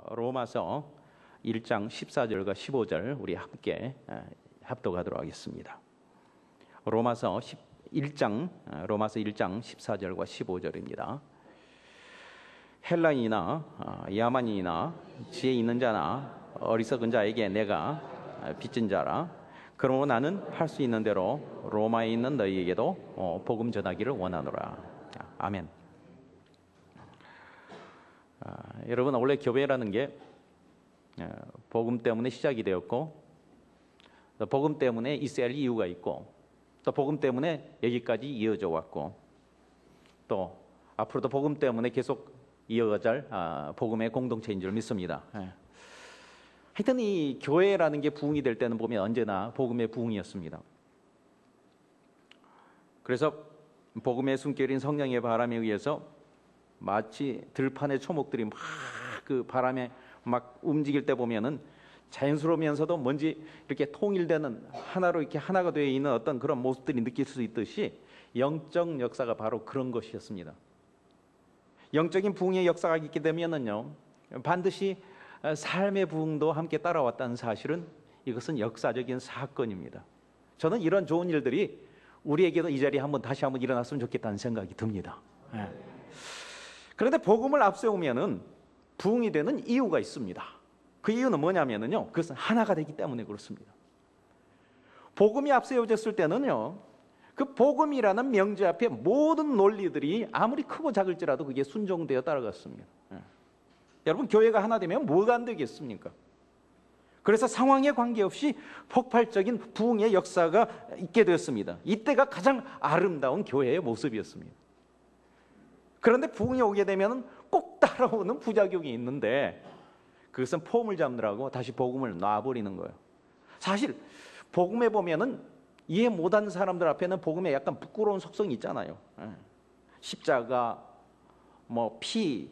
로마서 1장 14절과 15절 우리 함께 합독하도록 하겠습니다. 로마서 1장 14절과 15절입니다. 헬라인이나 야만인이나 지혜 있는 자나 어리석은 자에게 내가 빚진 자라. 그러므로 나는 할 수 있는 대로 로마에 있는 너희에게도 복음 전하기를 원하노라. 아멘. 여러분, 원래 교회라는 게 복음 때문에 시작이 되었고, 또 복음 때문에 있어야 할 이유가 있고, 또 복음 때문에 여기까지 이어져 왔고, 또 앞으로도 복음 때문에 계속 이어갈 복음의 공동체인 줄 믿습니다. 하여튼 이 교회라는 게 부흥이 될 때는 보면 언제나 복음의 부흥이었습니다. 그래서 복음의 숨결인 성령의 바람에 의해서 마치 들판의 초목들이 막 그 바람에 막 움직일 때 보면은 자연스러우면서도 뭔지 이렇게 통일되는 하나로 이렇게 하나가 되어 있는 어떤 그런 모습들이 느낄 수 있듯이 영적 역사가 바로 그런 것이었습니다. 영적인 부흥의 역사가 있게 되면은요, 반드시 삶의 부흥도 함께 따라왔다는 사실은 이것은 역사적인 사건입니다. 저는 이런 좋은 일들이 우리에게도 이 자리에 다시 한번 일어났으면 좋겠다는 생각이 듭니다. 그런데 복음을 앞세우면은 부흥이 되는 이유가 있습니다. 그 이유는 뭐냐면은요, 그것은 하나가 되기 때문에 그렇습니다. 복음이 앞세워졌을 때는요, 그 복음이라는 명제 앞에 모든 논리들이 아무리 크고 작을지라도 그게 순종되어 따라갔습니다. 여러분, 교회가 하나 되면 뭐가 안 되겠습니까? 그래서 상황에 관계없이 폭발적인 부흥의 역사가 있게 되었습니다. 이때가 가장 아름다운 교회의 모습이었습니다. 그런데 부흥이 오게 되면 꼭 따라오는 부작용이 있는데, 그것은 폼을 잡느라고 다시 복음을 놔버리는 거예요. 사실 복음에 보면은 이해 못하는 사람들 앞에는 복음에 약간 부끄러운 속성이 있잖아요. 십자가, 피,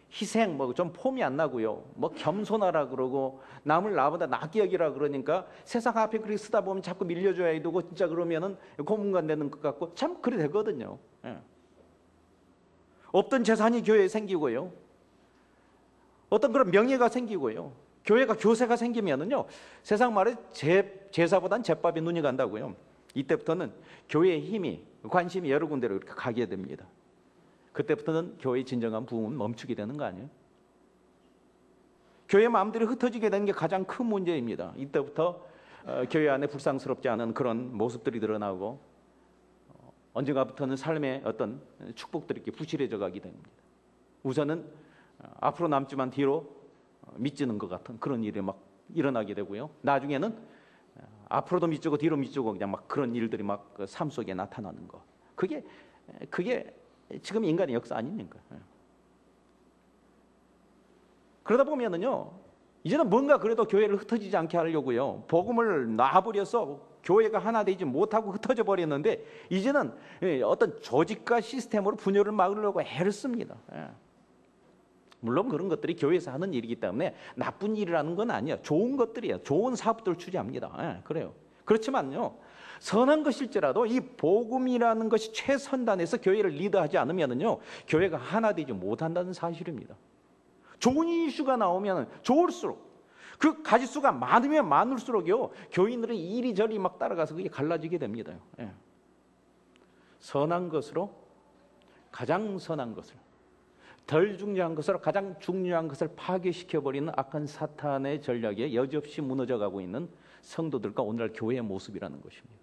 희생, 좀 폼이 안 나고요. 겸손하라 그러고 남을 나보다 낫게 여기라 그러니까 세상 앞에 그렇게 쓰다 보면 자꾸 밀려줘야 되고, 진짜 그러면은 고문관 되는 것 같고 참 그래 되거든요. 없던 재산이 교회에 생기고요, 어떤 그런 명예가 생기고요, 교회가 교세가 생기면은요, 세상 말에 제사보단 제밥에 눈이 간다고요. 이때부터는 교회의 힘이, 관심이 여러 군데로 이렇게 가게 됩니다. 그때부터는 교회의 진정한 부흥은 멈추게 되는 거 아니에요? 교회 마음들이 흩어지게 되는 게 가장 큰 문제입니다. 이때부터 교회 안에 불상스럽지 않은 그런 모습들이 드러나고, 언젠가부터는 삶의 어떤 축복들이 이렇게 부실해져 가게 됩니다. 우선은 앞으로 남지만 뒤로 미치는 것 같은 그런 일이 막 일어나게 되고요, 나중에는 앞으로도 미치고 뒤로 미치고 그냥 막 그런 일들이 막 그 삶 속에 나타나는 거. 그게 지금 인간의 역사 아닙니까? 그러다 보면은요, 이제는 뭔가 그래도 교회를 흩어지지 않게 하려고요, 복음을 놔버려서 교회가 하나 되지 못하고 흩어져 버렸는데, 이제는 어떤 조직과 시스템으로 분열을 막으려고 애를 씁니다. 물론 그런 것들이 교회에서 하는 일이기 때문에 나쁜 일이라는 건 아니에요. 좋은 것들이에요. 좋은 사업들을 추진합니다. 그래요. 그렇지만요, 선한 것일지라도 이 복음이라는 것이 최선단에서 교회를 리드하지 않으면요, 교회가 하나 되지 못한다는 사실입니다. 좋은 이슈가 나오면 좋을수록, 그 가지수가 많으면 많을수록요, 교인들은 이리저리 막 따라가서 그게 갈라지게 됩니다. 선한 것으로 가장 선한 것을, 덜 중요한 것으로 가장 중요한 것을 파괴시켜버리는 악한 사탄의 전략에 여지없이 무너져가고 있는 성도들과 오늘날 교회의 모습이라는 것입니다.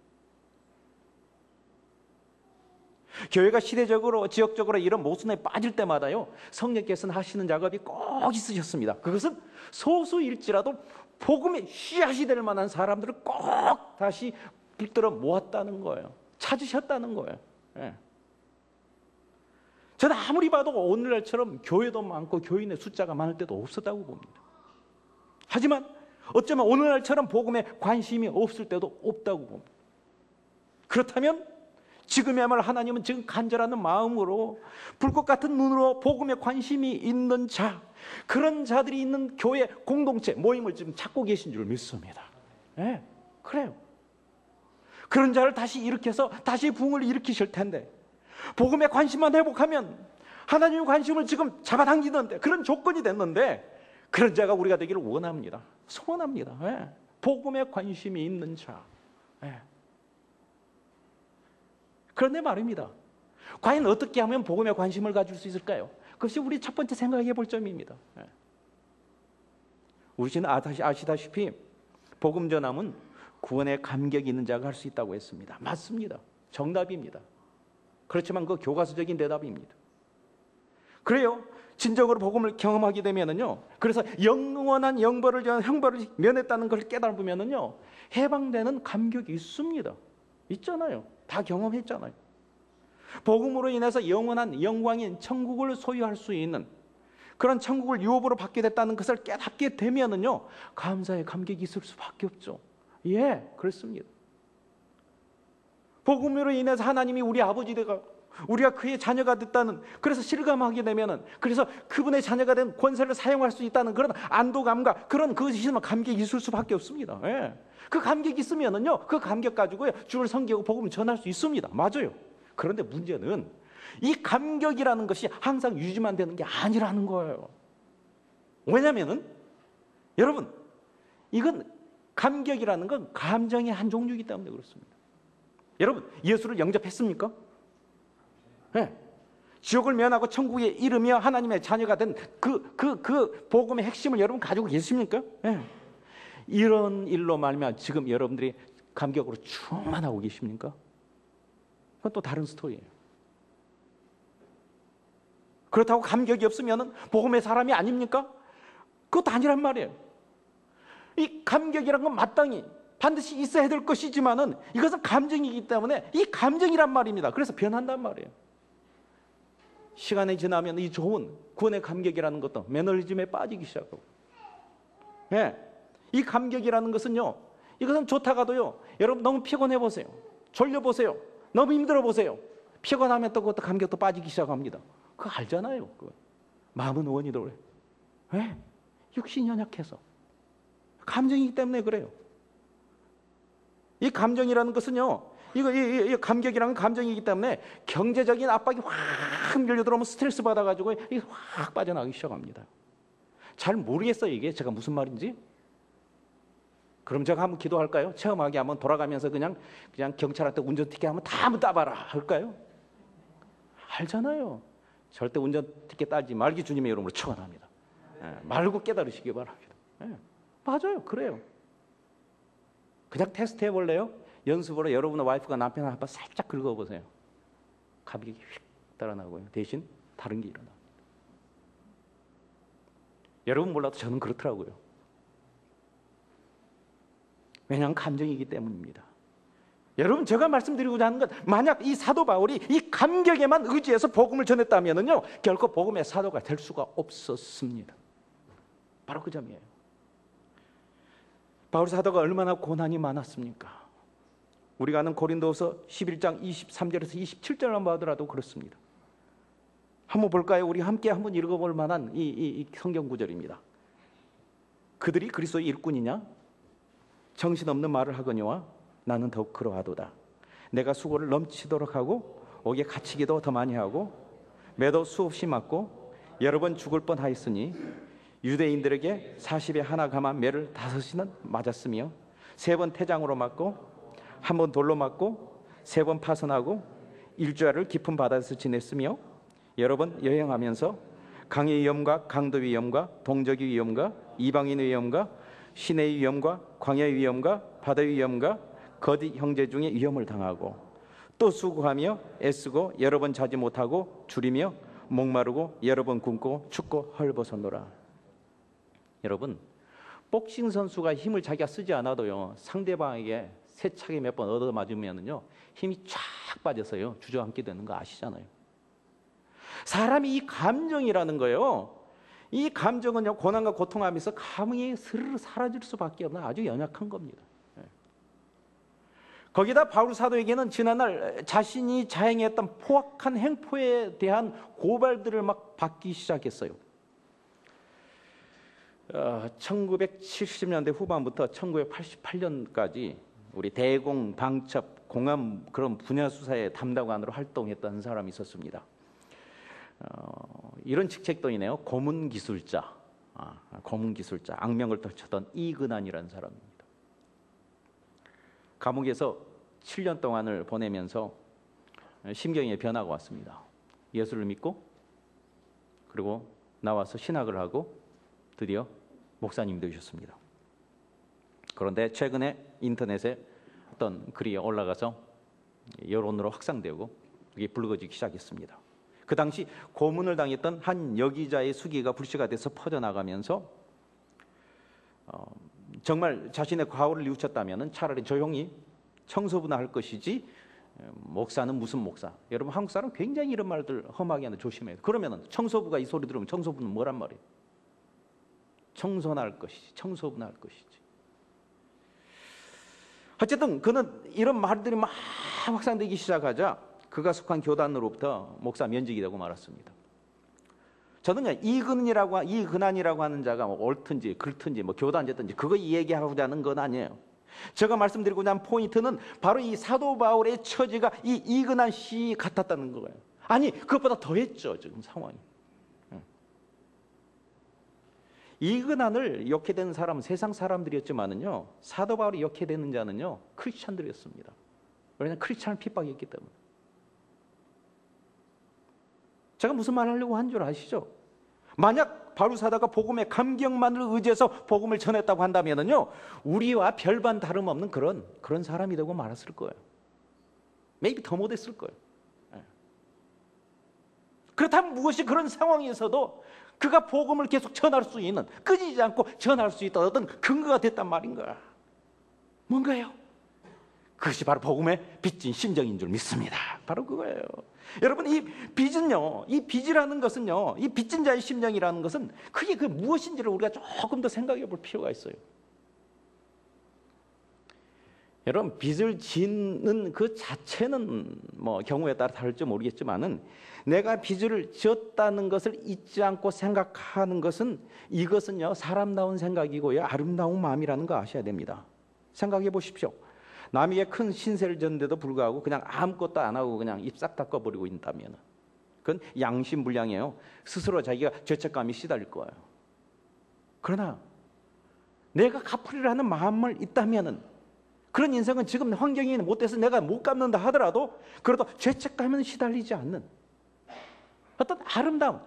교회가 시대적으로, 지역적으로 이런 모순에 빠질 때마다요, 성령께서는 하시는 작업이 꼭 있으셨습니다. 그것은 소수일지라도 복음의 씨앗이 될 만한 사람들을 꼭 다시 붙들어 모았다는 거예요. 찾으셨다는 거예요. 저는 아무리 봐도 오늘날처럼 교회도 많고 교인의 숫자가 많을 때도 없었다고 봅니다. 하지만 어쩌면 오늘날처럼 복음에 관심이 없을 때도 없다고 봅니다. 그렇다면 지금이야말로 하나님은 지금 간절한 마음으로, 불꽃 같은 눈으로 복음에 관심이 있는 자, 그런 자들이 있는 교회 공동체 모임을 지금 찾고 계신 줄 믿습니다. 그래요. 그런 자를 다시 일으켜서 다시 부흥을 일으키실 텐데, 복음에 관심만 회복하면 하나님의 관심을 지금 잡아당기는데, 그런 조건이 됐는데 그런 자가 우리가 되기를 원합니다. 소원합니다. 예. 복음에 관심이 있는 자. 예. 그런데 말입니다. 과연 어떻게 하면 복음에 관심을 가질 수 있을까요? 그것이 우리 첫 번째 생각해 볼 점입니다. 예. 우리는 아시다시피 복음 전함은 구원에 감격이 있는 자가 할 수 있다고 했습니다. 맞습니다. 정답입니다. 그렇지만 그 교과서적인 대답입니다. 그래요. 진정으로 복음을 경험하게 되면은요. 그래서 영원한 형벌을 면했다는 걸 깨달으면은요. 해방되는 감격이 있습니다. 있잖아요. 다 경험했잖아요. 복음으로 인해서 영원한 영광인 천국을 소유할 수 있는 그런 천국을 유업으로 받게 됐다는 것을 깨닫게 되면은요. 감사의 감격이 있을 수밖에 없죠. 예, 그렇습니다. 복음으로 인해서 하나님이 우리 아버지 되가 우리가 그의 자녀가 됐다는 그래서 실감하게 되면은 그래서 그분의 자녀가 된 권세를 사용할 수 있다는 그런 안도감과 그런 그것이 있으면 감격이 있을 수밖에 없습니다. 예. 그 감격이 있으면은요 그 감격 가지고요 주를 섬기고 복음을 전할 수 있습니다. 맞아요. 그런데 문제는 이 감격이라는 것이 항상 유지만 되는 게 아니라는 거예요. 왜냐면은 여러분 이건 감격이라는 건 감정의 한 종류이기 때문에 그렇습니다. 여러분 예수를 영접했습니까? 네. 지옥을 면하고 천국에 이르며 하나님의 자녀가 된 그 복음의 핵심을 여러분 가지고 계십니까? 네. 이런 일로 말미암아 지금 여러분들이 감격으로 충만하고 계십니까? 그건 또 다른 스토리예요. 그렇다고 감격이 없으면 복음의 사람이 아닙니까? 그것도 아니란 말이에요. 이 감격이란 건 마땅히 반드시 있어야 될 것이지만은 이것은 감정이기 때문에 이 감정이란 말입니다. 그래서 변한단 말이에요. 시간이 지나면 이 좋은 구원의 감격이라는 것도 매너리즘에 빠지기 시작하고, 예, 이 감격이라는 것은요, 이것은 좋다가도요, 여러분 너무 피곤해 보세요, 졸려 보세요, 너무 힘들어 보세요, 피곤하면 또 그것도 감격도 빠지기 시작합니다. 그거 알잖아요. 그거. 마음은 원이도 그래. 예, 육신이 연약해서 감정이기 때문에 그래요. 이 감정이라는 것은요, 이 감격이라는 감정이기 때문에 경제적인 압박이 확 밀려들어오면 스트레스 받아가지고 이게 확 빠져나가기 시작합니다. 잘 모르겠어요, 이게 제가 무슨 말인지. 그럼 제가 한번 기도할까요? 체험하게 한번 돌아가면서 그냥 경찰한테 운전티켓 한번 다 한번 따봐라 할까요? 알잖아요. 절대 운전티켓 따지 말기 주님의 이름으로 축원합니다. 예, 말고 깨달으시기 바랍니다. 예, 맞아요, 그래요. 그냥 테스트 해볼래요? 연습으로 여러분의 와이프가 남편을 한번 살짝 긁어보세요. 감격이 휙 달아나고요. 대신 다른 게 일어납니다. 여러분 몰라도 저는 그렇더라고요. 왜냐하면 감정이기 때문입니다. 여러분 제가 말씀드리고자 하는 건 만약 이 사도 바울이 이 감격에만 의지해서 복음을 전했다면요 결코 복음의 사도가 될 수가 없었습니다. 바로 그 점이에요. 바울 사도가 얼마나 고난이 많았습니까? 우리가 아는 고린도서 11장 23절에서 27절을 한번 하더라도 그렇습니다. 한번 볼까요? 우리 함께 한번 읽어볼 만한 이 성경 구절입니다. 그들이 그리스도의 일꾼이냐? 정신없는 말을 하거니와 나는 더욱 그러하도다. 내가 수고를 넘치도록 하고 옥에 갇히기도 더 많이 하고 매도 수없이 맞고 여러 번 죽을 뻔하였으니 유대인들에게 40에 하나 감한 매를 5이나 맞았으며 3번 태장으로 맞고 1번 돌로 맞고 3번 파선하고 일주일을 깊은 바다에서 지냈으며 여러 번 여행하면서 강의 위험과 강도의 위험과 동족의 위험과 이방인의 위험과 시내의 위험과 광야의 위험과 바다의 위험과 거짓 형제 중에 위험을 당하고 또 수고하며 애쓰고 여러 번 자지 못하고 줄이며 목마르고 여러 번 굶고 춥고 헐벗었노라. 여러분 복싱 선수가 힘을 자기가 쓰지 않아도요 상대방에게 세차게 몇 번 얻어 맞으면은요 힘이 쫙 빠져서요 주저앉게 되는 거 아시잖아요. 사람이 이 감정이라는 거예요. 이 감정은요 고난과 고통하면서 감흥이 스르르 사라질 수밖에 없는 아주 연약한 겁니다. 거기다 바울 사도에게는 지난날 자신이 자행했던 포악한 행포에 대한 고발들을 막 받기 시작했어요. 1970년대 후반부터 1988년까지 우리 대공, 방첩, 공안 그런 분야 수사의 담당관으로 활동했던 사람이 있었습니다. 이런 직책도 있네요. 고문기술자. 고문기술자, 악명을 떨쳤던 이근한이라는 사람입니다. 감옥에서 7년 동안을 보내면서 심경의 변화가 왔습니다. 예수를 믿고 그리고 나와서 신학을 하고 드디어 목사님이 되셨습니다. 그런데 최근에 인터넷에 어떤 글이 올라가서 여론으로 확산되고 그게 불거지기 시작했습니다. 그 당시 고문을 당했던 한 여기자의 수기가 불씨가 돼서 퍼져나가면서 정말 자신의 과오를 뉘우쳤다면 차라리 조용히 청소부나 할 것이지 목사는 무슨 목사. 여러분 한국 사람 굉장히 이런 말들 험하게 하는데 조심해요. 그러면 청소부가 이 소리 들으면 청소부는 뭐란 말이에요? 청소나 할 것이지, 청소부나 할 것이지. 어쨌든 그는 이런 말들이 막 확산되기 시작하자 그가 속한 교단으로부터 목사 면직이 되고 말았습니다. 저는요 이근한이라고 하는 자가 뭐 옳든지 그렇든지 뭐 교단제든지 그거 얘기하고자 하는 건 아니에요. 제가 말씀드리고자 하는 포인트는 바로 이 사도 바울의 처지가 이 이근한 씨 같았다는 거예요. 아니 그것보다 더했죠 지금 상황이. 이근한을 욕해대는 사람은 세상 사람들이었지만은요 사도 바울이 욕해대는 자는요 크리스찬들이었습니다. 왜냐하면 크리스찬을 핍박했기 때문에. 제가 무슨 말 하려고 한 줄 아시죠? 만약 바울 사도가 복음의 감격만을 의지해서 복음을 전했다고 한다면은요 우리와 별반 다름없는 그런 사람이 되고 말았을 거예요. maybe 더 못했을 거예요. 그렇다면 무엇이 그런 상황에서도 그가 복음을 계속 전할 수 있는, 끊이지 않고 전할 수 있던 어떤 근거가 됐단 말인가? 뭔가요? 그것이 바로 복음의 빚진 심정인 줄 믿습니다. 바로 그거예요. 여러분 이 빚은요, 이 빚이라는 것은요, 이 빚진 자의 심정이라는 것은 그게 그 무엇인지를 우리가 조금 더 생각해 볼 필요가 있어요. 여러분 빚을 짓는 그 자체는 뭐 경우에 따라 다를지 모르겠지만은 내가 빚을 지었다는 것을 잊지 않고 생각하는 것은 이것은요 사람다운 생각이고요 아름다운 마음이라는 거 아셔야 됩니다. 생각해 보십시오. 남에게 큰 신세를 졌는데도 불구하고 그냥 아무것도 안 하고 그냥 입 싹 닦아버리고 있다면 그건 양심불량이에요. 스스로 자기가 죄책감이 시달릴 거예요. 그러나 내가 갚으리라 하는 마음을 있다면은 그런 인생은 지금 환경이 못돼서 내가 못 갚는다 하더라도 그래도 죄책감은 시달리지 않는 어떤 아름다운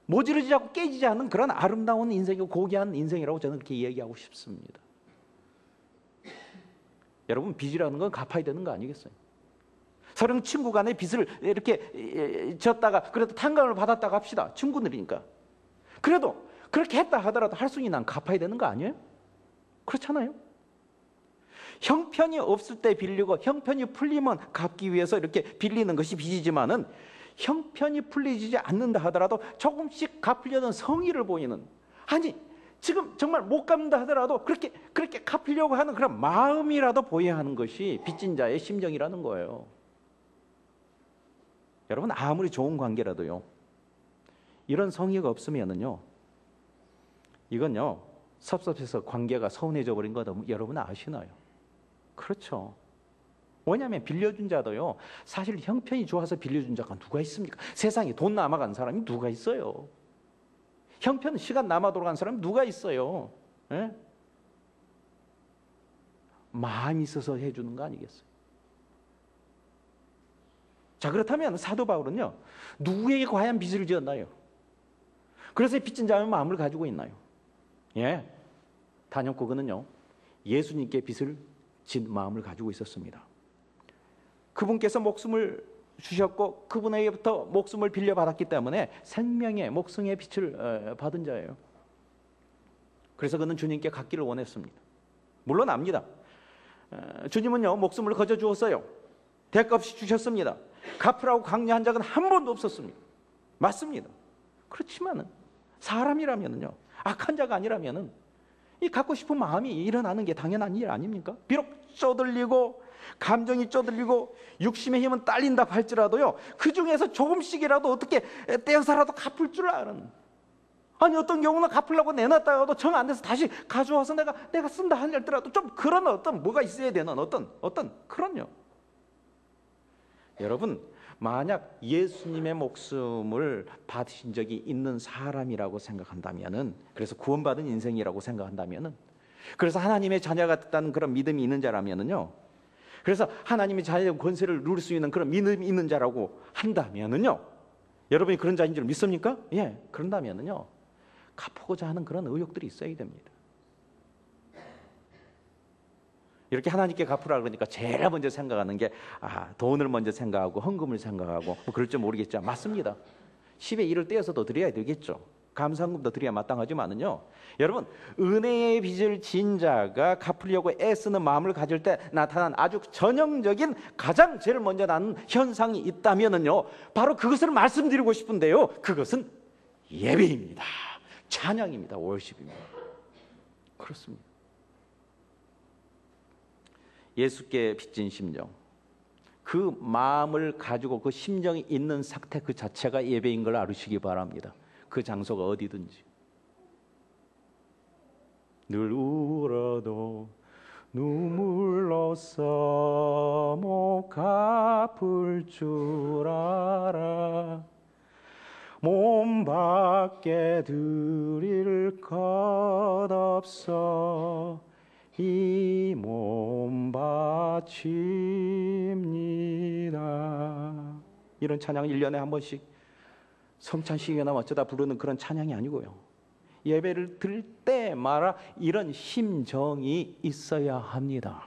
모지르지 않고 깨지지 않는 그런 아름다운 인생이고 고귀한 인생이라고 저는 그렇게 이야기하고 싶습니다. 여러분 빚이라는 건 갚아야 되는 거 아니겠어요? 서로 친구 간에 빚을 이렇게 졌다가 그래도 탕감을 받았다고 합시다. 친구들이니까. 그래도 그렇게 했다 하더라도 할 수 있는 한 갚아야 되는 거 아니에요? 그렇잖아요. 형편이 없을 때 빌리고 형편이 풀리면 갚기 위해서 이렇게 빌리는 것이 빚이지만은 형편이 풀리지 않는다 하더라도 조금씩 갚으려는 성의를 보이는, 아니 지금 정말 못 갚는다 하더라도 그렇게 갚으려고 하는 그런 마음이라도 보여야 하는 것이 빚진 자의 심정이라는 거예요. 여러분 아무리 좋은 관계라도요 이런 성의가 없으면은요 이건요 섭섭해서 관계가 서운해져 버린 거 여러분 아시나요? 그렇죠. 왜냐하면 빌려준 자도요 사실 형편이 좋아서 빌려준 자가 누가 있습니까? 세상에 돈 남아간 사람이 누가 있어요? 형편 시간 남아 돌아간 사람이 누가 있어요? 예? 마음이 있어서 해주는 거 아니겠어요? 자 그렇다면 사도 바울은요 누구에게 과연 빚을 지었나요? 그래서 빚진 자의 마음을 가지고 있나요? 예, 단연코 그는요 예수님께 빚을 진 마음을 가지고 있었습니다. 그분께서 목숨을 주셨고 그분에게부터 목숨을 빌려받았기 때문에 생명의 목숨의 빚을 받은 자예요. 그래서 그는 주님께 갖기를 원했습니다. 물론 압니다. 주님은요 목숨을 거저 주었어요. 대가 없이 주셨습니다. 갚으라고 강요한 적은 한 번도 없었습니다. 맞습니다. 그렇지만은 사람이라면요 악한 자가 아니라면은 이 갖고 싶은 마음이 일어나는 게 당연한 일 아닙니까? 비록 쪼들리고 감정이 쪼들리고 육심의 힘은 딸린다 할지라도요 그 중에서 조금씩이라도 어떻게 떼어서라도 갚을 줄 아는, 아니 어떤 경우는 갚으려고 내놨다가도 정 안 돼서 다시 가져와서 내가 쓴다 하더라도 좀 그런 어떤 뭐가 있어야 되는 어떤 그런요 여러분, 만약 예수님의 목숨을 받으신 적이 있는 사람이라고 생각한다면은, 그래서 구원받은 인생이라고 생각한다면은, 그래서 하나님의 자녀가 됐다는 그런 믿음이 있는 자라면은요, 그래서 하나님의 자녀의 권세를 누릴 수 있는 그런 믿음이 있는 자라고 한다면은요, 여러분이 그런 자인 줄 믿습니까? 예, 그런다면은요, 갚고자 하는 그런 의욕들이 있어야 됩니다. 이렇게 하나님께 갚으라 그러니까 제일 먼저 생각하는 게 돈을 먼저 생각하고 헌금을 생각하고 뭐 그럴지 모르겠지만 맞습니다. 10의 1을 떼어서도 드려야 되겠죠. 감사금도 드려야 마땅하지만은요, 여러분, 은혜의 빚을 진 자가 갚으려고 애쓰는 마음을 가질 때 나타난 아주 전형적인 가장 제일 먼저 나는 현상이 있다면은요, 바로 그것을 말씀드리고 싶은데요, 그것은 예배입니다. 찬양입니다. 월십입니다. 그렇습니다. 예수께 빚진 심정, 그 마음을 가지고 그 심정이 있는 상태 그 자체가 예배인 걸 알으시기 바랍니다. 그 장소가 어디든지. 늘 울어도 눈물로써 못 갚을 줄 알아. 몸 밖에 드릴 것 없어 이 몸 바칩니다. 이런 찬양 1년에 한 번씩 성찬식이나 어쩌다 부르는 그런 찬양이 아니고요, 예배를 드릴 때마다 이런 심정이 있어야 합니다.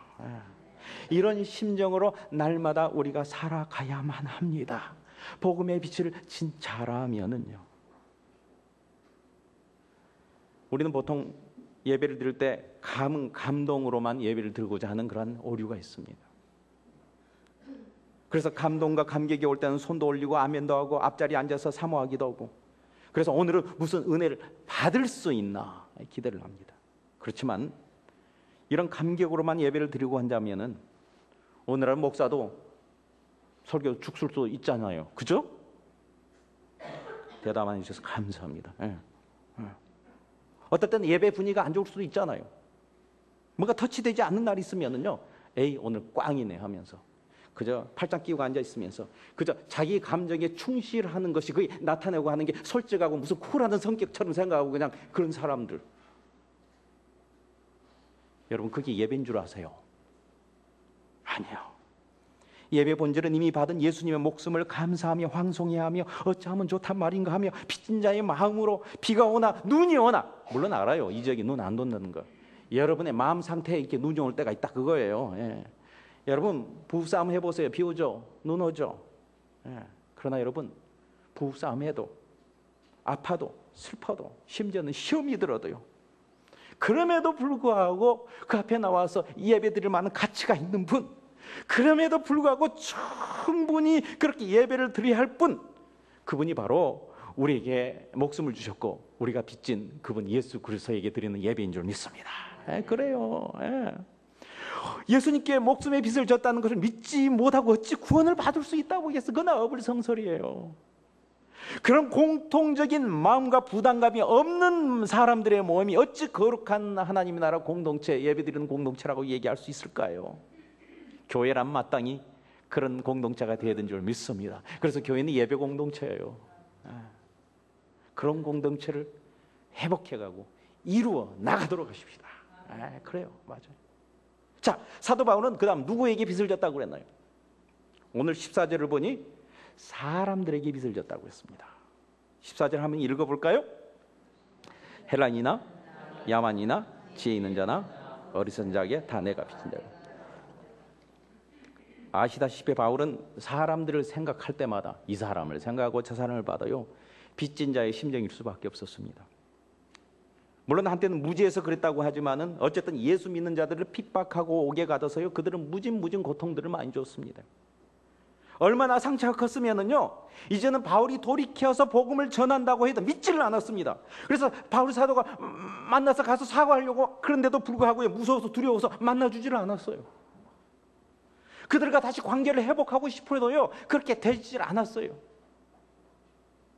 이런 심정으로 날마다 우리가 살아가야만 합니다. 복음의 빛을 진 자라면은요. 우리는 보통 예배를 드릴 때 감동으로만 예배를 드리고자 하는 그런 오류가 있습니다. 그래서 감동과 감격이 올 때는 손도 올리고 아멘도 하고 앞자리에 앉아서 사모하기도 하고, 그래서 오늘은 무슨 은혜를 받을 수 있나 기대를 합니다. 그렇지만 이런 감격으로만 예배를 드리고 한다면은 오늘날 목사도 설교 죽을 수도 있잖아요. 그죠? 대답 안 해주셔서 감사합니다. 어떨 때는 예배 분위기가 안 좋을 수도 있잖아요. 뭔가 터치되지 않는 날이 있으면은요, 에이 오늘 꽝이네 하면서 그저 팔짱 끼고 앉아 있으면서 그저 자기 감정에 충실하는 것이 그게 나타내고 하는 게 솔직하고 무슨 쿨하는 성격처럼 생각하고 그냥 그런 사람들, 여러분 그게 예배인 줄 아세요? 아니요. 예배 본질은 이미 받은 예수님의 목숨을 감사하며 황송해야 하며 어찌하면 좋단 말인가 하며 빚진 자의 마음으로 비가 오나 눈이 오나, 물론 알아요, 이적이 눈 안 돋는 거, 여러분의 마음 상태에 이렇게 눈이 올 때가 있다 그거예요. 여러분 부부싸움 해보세요. 비 오죠, 눈 오죠. 그러나 여러분 부부싸움 해도 아파도 슬퍼도 심지어는 시험이 들어도요, 그럼에도 불구하고 그 앞에 나와서 예배 드릴 만한 가치가 있는 분, 그럼에도 불구하고 충분히 그렇게 예배를 드려야 할 분, 그분이 바로 우리에게 목숨을 주셨고 우리가 빚진 그분 예수 그리스도에게 드리는 예배인 줄 믿습니다. 그래요. 예수님께 목숨의 빚을 졌다는 것을 믿지 못하고 어찌 구원을 받을 수 있다고 하겠어? 그나 어불성설이에요. 그런 공통적인 마음과 부담감이 없는 사람들의 모임이 어찌 거룩한 하나님의 나라 공동체, 예배드리는 공동체라고 얘기할 수 있을까요? 교회란 마땅히 그런 공동체가 되어야 되는 줄 믿습니다. 그래서 교회는 예배 공동체예요. 그런 공동체를 회복해가고 이루어 나가도록 하십시다. 그래요, 맞아요. 자, 사도 바울은 그 다음 누구에게 빚을 졌다고 그랬나요? 오늘 14절을 보니 사람들에게 빚을 졌다고 했습니다. 14절 한번 읽어볼까요? 헬라인이나 야만이나 지혜 있는 자나 어리석은 자에게 다 내가 빚진 자라. 아시다시피 바울은 사람들을 생각할 때마다 이 사람을 생각하고 저 사람을 받아요, 빚진 자의 심정일 수밖에 없었습니다. 물론 한때는 무지해서 그랬다고 하지만은 어쨌든 예수 믿는 자들을 핍박하고 옥에 가둬서요, 그들은 무진 고통들을 많이 줬습니다. 얼마나 상처가 컸으면은요, 이제는 바울이 돌이켜서 복음을 전한다고 해도 믿지를 않았습니다. 그래서 바울 사도가 만나서 가서 사과하려고 그런데도 불구하고 무서워서 두려워서 만나주지를 않았어요. 그들과 다시 관계를 회복하고 싶어도요, 그렇게 되질 않았어요.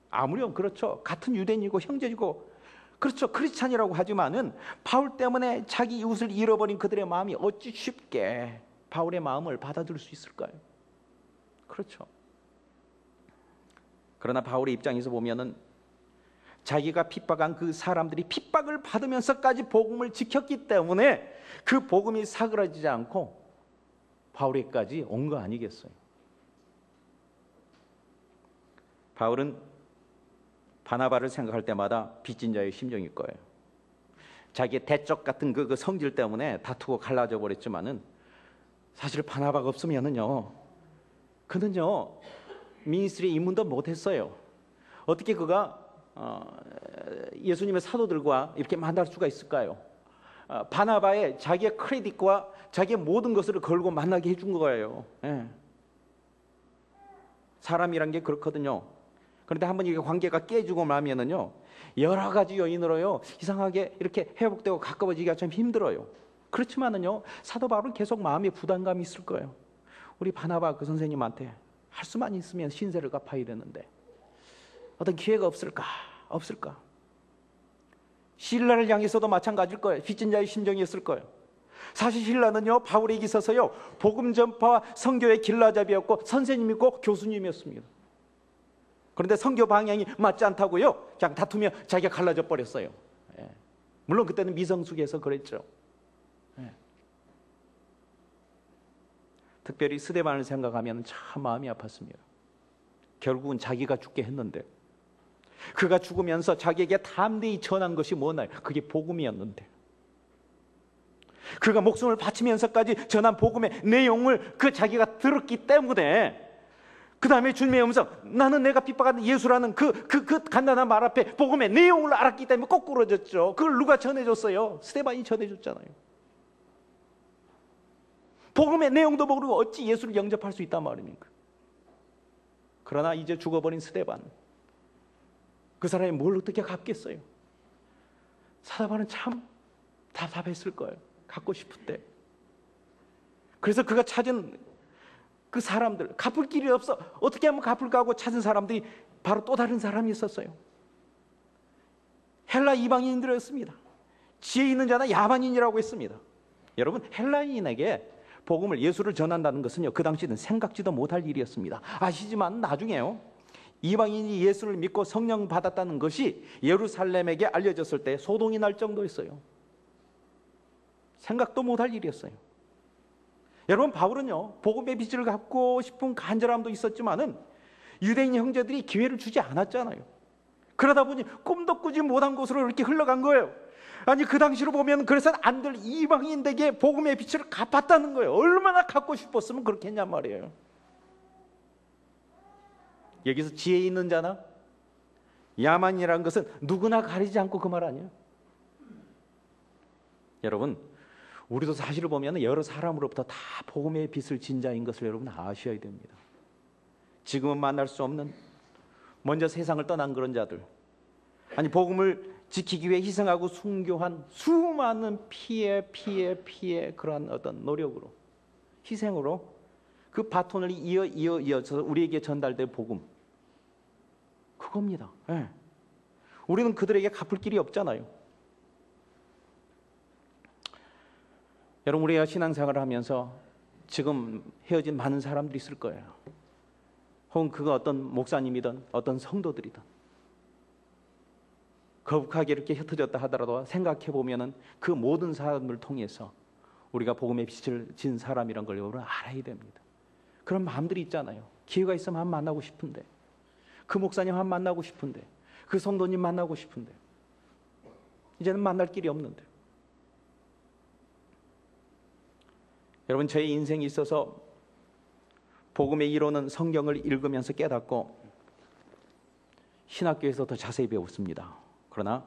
아무렴 그렇죠, 같은 유대인이고 형제이고 그렇죠, 크리스찬이라고 하지만은 바울 때문에 자기 이웃을 잃어버린 그들의 마음이 어찌 쉽게 바울의 마음을 받아들일 수 있을까요? 그렇죠. 그러나 바울의 입장에서 보면은 자기가 핍박한 그 사람들이 핍박을 받으면서까지 복음을 지켰기 때문에 그 복음이 사그라지지 않고 바울에게까지 온 거 아니겠어요? 바울은 바나바를 생각할 때마다 빚진 자의 심정일 거예요. 자기의 대적 같은 그 성질 때문에 다투고 갈라져 버렸지만은 사실 바나바가 없으면은요, 그는요 미니스트리 입문도 못했어요. 어떻게 그가 예수님의 사도들과 이렇게 만날 수가 있을까요? 바나바의 자기의 크레딧과 자기의 모든 것을 걸고 만나게 해준 거예요. 예. 사람이란 게 그렇거든요. 그런데 한번 이게 관계가 깨지고 나면은요, 여러 가지 요인으로요 이상하게 이렇게 회복되고 가까워지기가 좀 힘들어요. 그렇지만은요, 사도 바울은 계속 마음에 부담감이 있을 거예요. 우리 바나바 그 선생님한테 할 수만 있으면 신세를 갚아야 되는데 어떤 기회가 없을까? 신라를 향해서도 마찬가지일 거예요. 빚진 자의 심정이었을 거예요. 사실 신라는요 바울에게 있어서요 복음 전파와 선교의 길라잡이였고 선생님이고 교수님이었습니다. 그런데 선교 방향이 맞지 않다고요 그냥 다투며 자기가 갈라져 버렸어요. 예. 물론 그때는 미성숙해서 그랬죠. 예. 특별히 스데반을 생각하면 참 마음이 아팠습니다. 결국은 자기가 죽게 했는데, 그가 죽으면서 자기에게 담대히 전한 것이 뭐나요? 그게 복음이었는데, 그가 목숨을 바치면서까지 전한 복음의 내용을 그 자기가 들었기 때문에 그 다음에 주님의 음성, 나는 내가 핍박하는 예수라는 그 간단한 말 앞에 복음의 내용을 알았기 때문에 거꾸로졌죠. 그걸 누가 전해줬어요? 스데반이 전해줬잖아요. 복음의 내용도 모르고 어찌 예수를 영접할 수 있단 말입니까? 그러나 이제 죽어버린 스데반, 그 사람이 뭘 어떻게 갚겠어요? 사도바울은 참 답답했을 거예요. 갚고 싶은데. 그래서 그가 찾은 그 사람들, 갚을 길이 없어 어떻게 하면 갚을까 하고 찾은 사람들이 바로 또 다른 사람이 있었어요. 헬라 이방인들이었습니다. 지혜 있는 자나 야만인이라고 했습니다. 여러분, 헬라인에게 복음을, 예수를 전한다는 것은요 그 당시에는 생각지도 못할 일이었습니다. 아시지만 나중에요 이방인이 예수를 믿고 성령 받았다는 것이 예루살렘에게 알려졌을 때 소동이 날 정도였어요. 생각도 못할 일이었어요. 여러분, 바울은요 복음의 빛을 갖고 싶은 간절함도 있었지만은 유대인 형제들이 기회를 주지 않았잖아요. 그러다 보니 꿈도 꾸지 못한 곳으로 이렇게 흘러간 거예요. 아니, 그 당시로 보면 그래서는 안 될 이방인에게 복음의 빛을 갚았다는 거예요. 얼마나 갖고 싶었으면 그렇게 했냔 말이에요. 여기서 지혜 있는 자나 야만이라는 것은 누구나 가리지 않고 그 말 아니에요. 여러분, 우리도 사실을 보면 여러 사람으로부터 다 복음의 빛을 진 자인 것을 여러분 아셔야 됩니다. 지금은 만날 수 없는, 먼저 세상을 떠난 그런 자들, 아니 복음을 지키기 위해 희생하고 순교한 수많은 피해 그러한 어떤 노력으로, 희생으로 그 바톤을 이어서 우리에게 전달된 복음, 그겁니다. 네. 우리는 그들에게 갚을 길이 없잖아요. 여러분, 우리가 신앙생활을 하면서 지금 헤어진 많은 사람들이 있을 거예요. 혹은 그가 어떤 목사님이든 어떤 성도들이든 거북하게 이렇게 흩어졌다 하더라도 생각해 보면은 그 모든 사람을 통해서 우리가 복음의 빛을 진 사람이란 걸 여러분 알아야 됩니다. 그런 마음들이 있잖아요. 기회가 있으면 한 만나고 싶은데, 그 목사님 한 만나고 싶은데, 그 성도님 만나고 싶은데 이제는 만날 길이 없는데. 여러분, 저의 인생에 있어서 복음의 이론은 성경을 읽으면서 깨닫고 신학교에서 더 자세히 배웠습니다. 그러나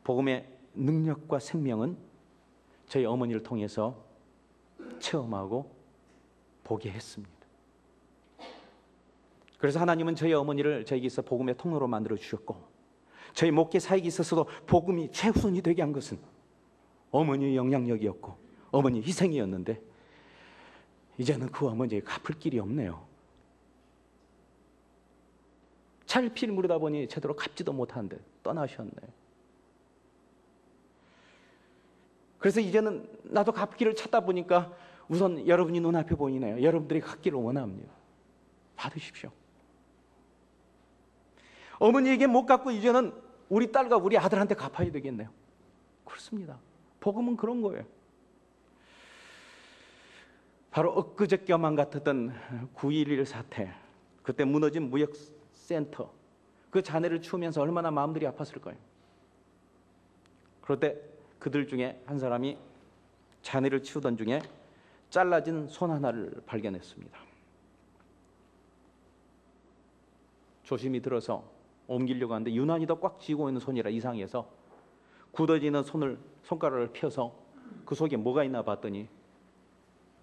복음의 능력과 생명은 저희 어머니를 통해서 체험하고 보게 했습니다. 그래서 하나님은 저희 어머니를 저에게서 복음의 통로로 만들어 주셨고, 저희 목회 사역에 있어서도 복음이 최우선이 되게 한 것은 어머니의 영향력이었고 어머니의 희생이었는데, 이제는 그 어머니에게 갚을 길이 없네요. 찰필 무르다 보니 제대로 갚지도 못하는데 떠나셨네. 그래서 이제는 나도 갚기를 찾다 보니까 우선 여러분이 눈앞에 보이네요. 여러분들이 갚기를 원합니다. 받으십시오. 어머니에게 못 갚고 이제는 우리 딸과 우리 아들한테 갚아야 되겠네요. 그렇습니다. 복음은 그런 거예요. 바로 엊그저께만 같았던 9.11 사태, 그때 무너진 무역센터, 그 잔해를 치우면서 얼마나 마음들이 아팠을까요? 그럴 때 그들 중에 한 사람이 잔해를 치우던 중에 잘라진 손 하나를 발견했습니다. 조심히 들어서 옮기려고 하는데 유난히도 꽉 쥐고 있는 손이라 이상해서 굳어지는 손가락을 펴서 그 속에 뭐가 있나 봤더니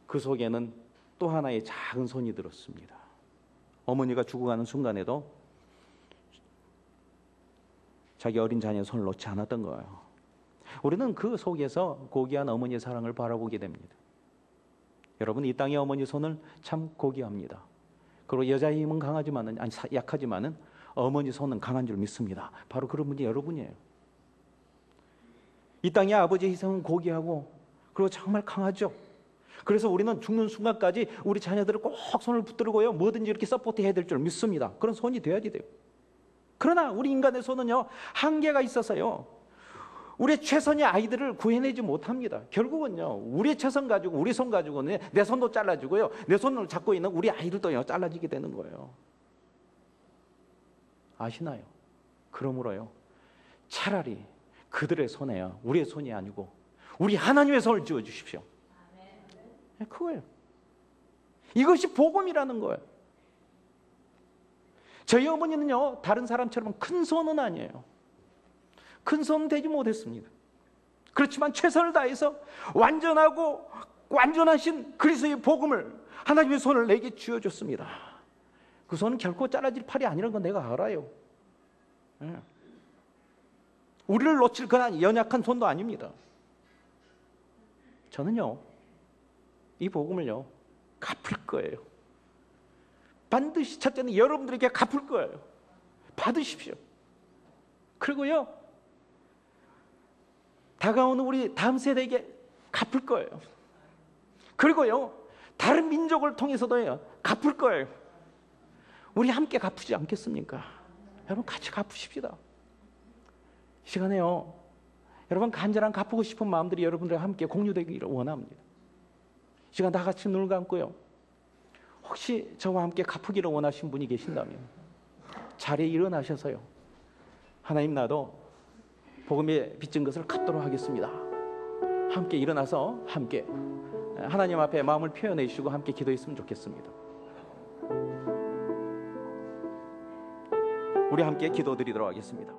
그 속에는 또 하나의 작은 손이 들었습니다. 어머니가 죽어가는 순간에도 자기 어린 자녀의 손을 놓지 않았던 거예요. 우리는 그 속에서 고귀한 어머니의 사랑을 바라보게 됩니다. 여러분, 이 땅의 어머니 손을 참 고귀합니다. 그리고 여자의 힘은 약하지만은 어머니 손은 강한 줄 믿습니다. 바로 그런 분이 여러분이에요. 이 땅의 아버지의 희생은 고귀하고 그리고 정말 강하죠. 그래서 우리는 죽는 순간까지 우리 자녀들을 꼭 손을 붙들고요, 뭐든지 이렇게 서포트해야 될 줄 믿습니다. 그런 손이 돼야지 돼요. 그러나 우리 인간의 손은요, 한계가 있어서요, 우리의 최선의 아이들을 구해내지 못합니다. 결국은요, 우리의 최선 가지고, 우리 손 가지고는 내 손도 잘라지고요, 내 손을 잡고 있는 우리 아이들도 잘라지게 되는 거예요. 아시나요? 그러므로요, 차라리 그들의 손에요, 우리의 손이 아니고 우리 하나님의 손을 쥐어 주십시오. 그거예요. 이것이 복음이라는 거예요. 저희 어머니는요, 다른 사람처럼 큰 손은 아니에요. 큰 손은 되지 못했습니다. 그렇지만 최선을 다해서 완전하고 완전하신 그리스도의 복음을, 하나님의 손을 내게 쥐어줬습니다. 그 손은 결코 잘라질 팔이 아니라는 건 내가 알아요. 우리를 놓칠 그런 연약한 손도 아닙니다. 저는요, 이 복음을요, 갚을 거예요. 반드시 첫째는 여러분들에게 갚을 거예요. 받으십시오. 그리고요, 다가오는 우리 다음 세대에게 갚을 거예요. 그리고요, 다른 민족을 통해서도요, 갚을 거예요. 우리 함께 갚으지 않겠습니까? 여러분, 같이 갚으십시다. 이 시간에요, 여러분 간절한 갚고 싶은 마음들이 여러분들과 함께 공유되기를 원합니다. 이 시간 다 같이 눈을 감고요, 혹시 저와 함께 갚으기를 원하신 분이 계신다면 자리에 일어나셔서요, 하나님, 나도 복음에 빚진 것을 갚도록 하겠습니다. 함께 일어나서 함께 하나님 앞에 마음을 표현해 주시고 함께 기도했으면 좋겠습니다. 우리 함께 기도드리도록 하겠습니다.